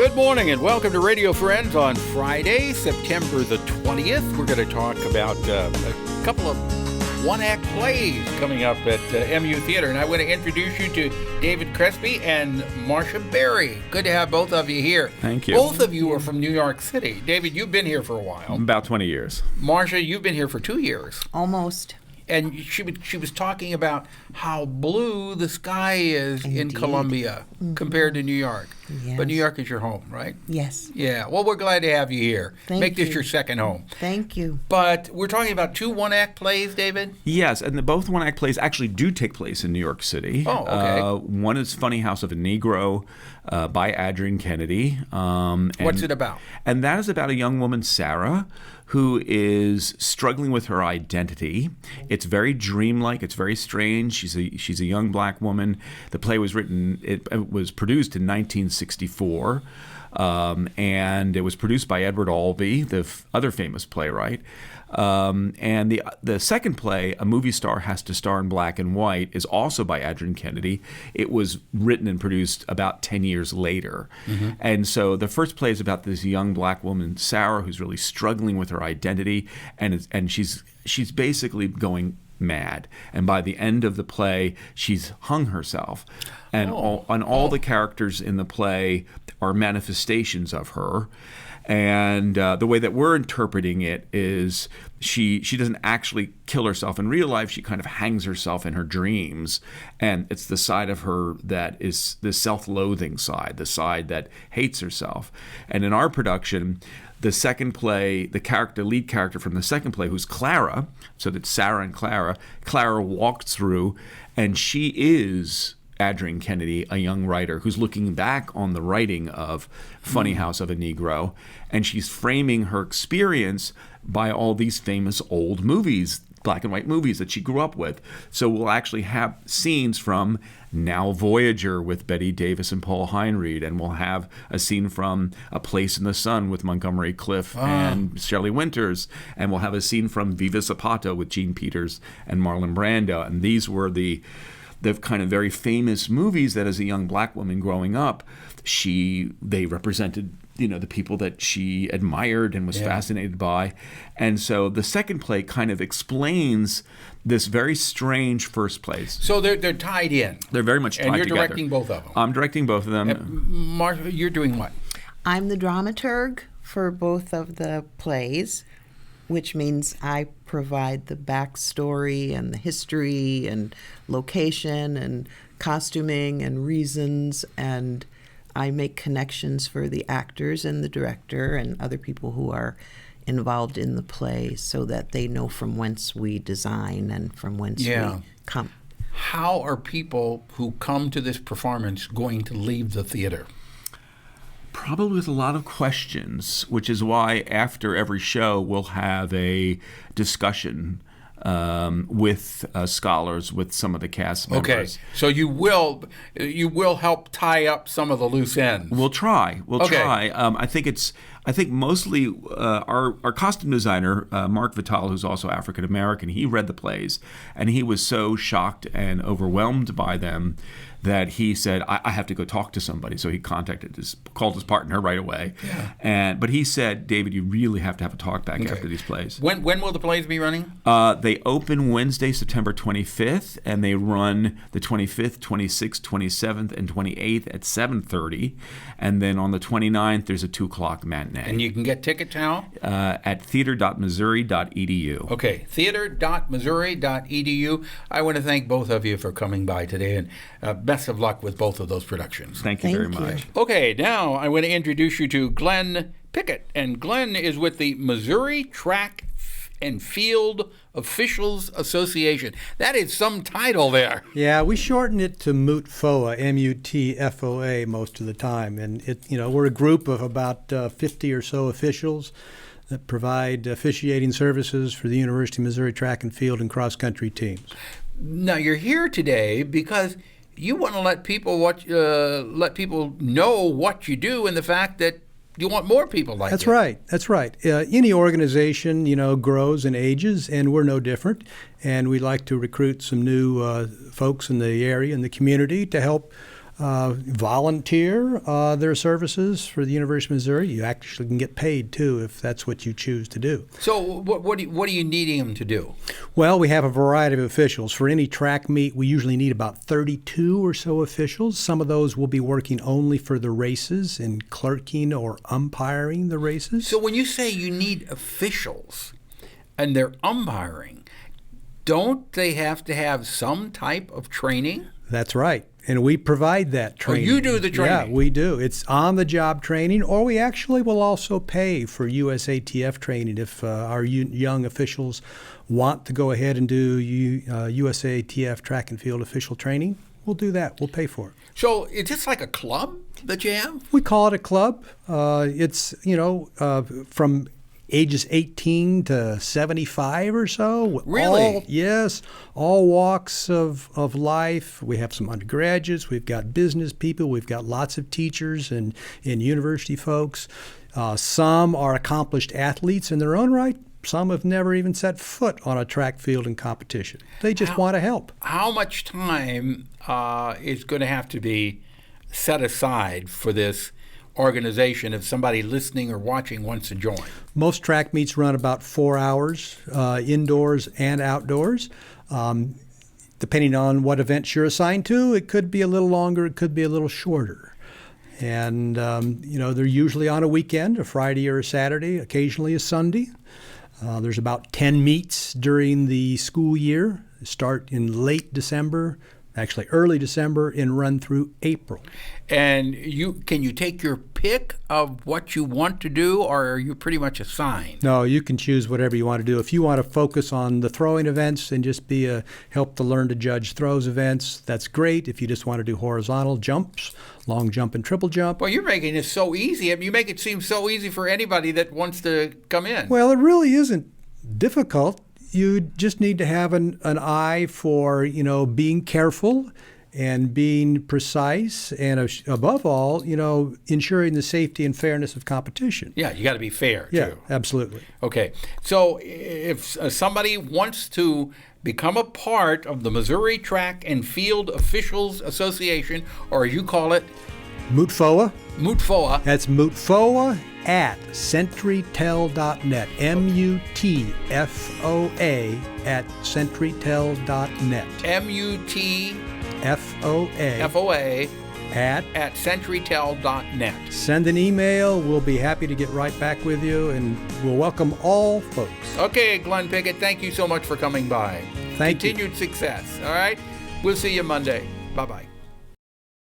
Good morning and welcome to Radio Friends on Friday, September the 20th. We're going to talk about a couple of one-act plays coming up at MU Theater. And I want to introduce you to David Crespi and Marcia Berry. Good to have both of you here. Thank you. Both of you are from New York City. David, you've been here for a while. About 20 years. Marcia, you've been here for 2 years. Almost. And she was talking about how blue the sky is in Columbia compared to New York. Yes. But New York is your home, right? Yes. Yeah. Well, we're glad to have you here. Make this your second home. Thank you. But we're talking about two one-act plays, David? Yes, and both one-act plays actually do take place in New York City. Oh, okay. One is Funny House of a Negro by Adrienne Kennedy. What's it about? And that is about a young woman, Sarah, who is struggling with her identity. It's very dreamlike. It's very strange. She's a young black woman. The play was written. It was produced in 1964, and it was produced by Edward Albee, the other famous playwright. And the second play, A Movie Star Has to Star in Black and White, is also by Adrienne Kennedy. It was written and produced about 10 years later. Mm-hmm. And so the first play is about this young black woman, Sarah, who's really struggling with her identity, and she's basically going mad. And by the end of the play, she's hung herself. And all the characters in the play are manifestations of her. And the way that we're interpreting it is she doesn't actually kill herself in real life. She kind of hangs herself in her dreams. And it's the side of her that is the self-loathing side, the side that hates herself. And in our production, the second play, the lead character from the second play, who's Clara, so that's Sarah and Clara walked through, and she is Adrienne Kennedy, a young writer who's looking back on the writing of Funny House of a Negro, and she's framing her experience by all these famous old movies, black and white movies that she grew up with. So we'll actually have scenes from Now Voyager with Bette Davis and Paul Heinried, and we'll have a scene from A Place in the Sun with Montgomery Clift and Shelley Winters, and we'll have a scene from Viva Zapata with Gene Peters and Marlon Brando. And these were the kind of very famous movies that, as a young black woman growing up, they represented, the people that she admired and was fascinated by. And so the second play kind of explains this very strange first play. So they're tied in. They're very much tied together. And you're directing both of them. I'm directing both of them. Marcia, you're doing what? I'm the dramaturg for both of the plays, which means I provide the backstory and the history and location and costuming and reasons, and I make connections for the actors and the director and other people who are involved in the play so that they know from whence we design and from whence we come. How are people who come to this performance going to leave the theater? Probably with a lot of questions, which is why after every show we'll have a discussion with scholars, with some of the cast members. Okay, so you will help tie up some of the loose ends. We'll try. I think mostly our costume designer, Mark Vital, who's also African American, he read the plays, and he was so shocked and overwhelmed by them that he said, I have to go talk to somebody. So he called his partner right away. Yeah. But he said, David, you really have to have a talk back after these plays. When will the plays be running? They open Wednesday, September 25th, and they run the 25th, 26th, 27th, and 28th at 7:30. And then on the 29th, there's a 2 o'clock matinee. And you can get tickets how? At theater.missouri.edu. Okay, theater.missouri.edu. I want to thank both of you for coming by today, and best of luck with both of those productions. Thank you very much. Okay, now I want to introduce you to Glenn Pickett, and Glenn is with the Missouri Track and Field Officials Association. That is some title there. Yeah, we shorten it to MUTFOA, M-U-T-F-O-A, most of the time. And we're a group of about 50 or so officials that provide officiating services for the University of Missouri Track and Field and cross-country teams. Now you're here today because you want to let people know what you do, and the fact that you want more people like That's you. right. That's right. Any organization, grows and ages, and we're no different. And we like to recruit some new folks in the area and the community to help volunteer their services for the University of Missouri. You actually can get paid too if that's what you choose to do. So what are you needing them to do? Well, we have a variety of officials. For any track meet, we usually need about 32 or so officials. Some of those will be working only for the races and clerking or umpiring the races. So when you say you need officials and they're umpiring, don't they have to have some type of training? That's right. And we provide that training. Oh, you do the training? Yeah, we do. It's on-the-job training, or we actually will also pay for USATF training if our young officials want to go ahead and do USATF track and field official training. We'll do that. We'll pay for it. So is this like a club that you have? We call it a club. It's, from ages 18 to 75 or so. Really? Yes, all walks of life. We have some undergraduates. We've got business people. We've got lots of teachers and university folks. Some are accomplished athletes in their own right. Some have never even set foot on a track field in competition. They just want to help. How much time is going to have to be set aside for this organization if somebody listening or watching wants to join? Most track meets run about 4 hours, indoors and outdoors. Depending on what events you're assigned to, it could be a little longer, it could be a little shorter. And, they're usually on a weekend, a Friday or a Saturday, occasionally a Sunday. There's about 10 meets during the school year. They start in late December, actually early December, and run through April. And can you take your pick of what you want to do, or are you pretty much assigned? No, you can choose whatever you want to do. If you want to focus on the throwing events and just be a help to learn to judge throws events, that's great. If you just want to do horizontal jumps, long jump and triple jump. Well, you're making this so easy. I mean, you make it seem so easy for anybody that wants to come in. Well, it really isn't difficult. You just need to have an eye for, being careful and being precise, and above all, ensuring the safety and fairness of competition. Yeah, you got to be fair, too. Yeah, absolutely. Okay, so if somebody wants to become a part of the Missouri Track and Field Officials Association, or you call it MUTFOA. MUTFOA. That's MUTFOA at sentrytel.net. MUTFOA at sentrytel.net. MUTFOA at sentrytel.net. Send an email. We'll be happy to get right back with you, and we'll welcome all folks. Okay, Glenn Pickett, thank you so much for coming by. Thank you. Continued success, all right? We'll see you Monday. Bye-bye.